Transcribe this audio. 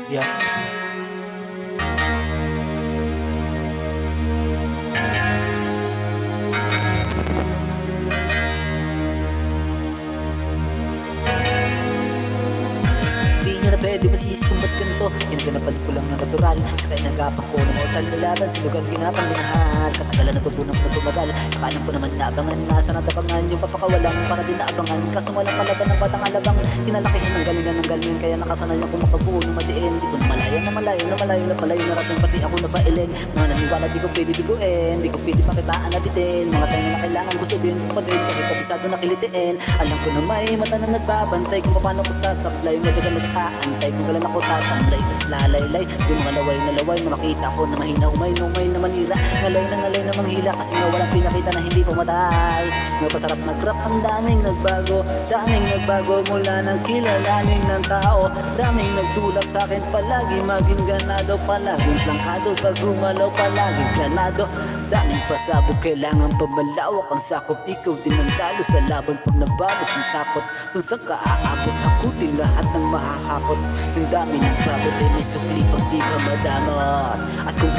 Yeah. Di nyo na pwede masihis kung ba't ganito. Kinaganapan ko lang na natural, tsaka inagapan ko na mortal lalaban. Sa lugar ginapang minahal, katagalan natutunan ko na tumagal. Tsaka alam ko naman na abangan, nasa natapangan yung papakawalan para din naabangan. Kaso walang kalaban ng batang alabang, kinalakihan ng galingan. Kaya nakasanayan ko makabuo ng madiin. Di ko na malayo na malayo narating pati ako na pailing. Mga naniwala di ko pwede biguin, di ko pwede pakitaan na bitin. Mga tayo na kailangan ko sabihin ko pa din, kahit kabisado na kilitiin. Alam ko na may mata na nagbabantay kung paano ko sasaklay. Madyaga nag-aantay kung kailan ako tatamlay. Lalaylay, yung mga laway na makita ko na mahina umay na manira. Ngalay na manghila kasi nga walang pinakita na hindi pumatay. Napasarap nag-rap, ang daming nagbago mula nang kilalanin ng tao. Daming nagdulak sa akin palagi, maging ganado, palaging plangkado. Pag gumalaw palaging planado, daming pasabog, kailangan pamalawak ang sakop. Ikaw din ang talo sa laban pag nabalot ng takot. Kung saan ka aabot, hakutin lahat ng mahahakot. Yung dami ng bagot ay may sukli pag di ka madamot. At kung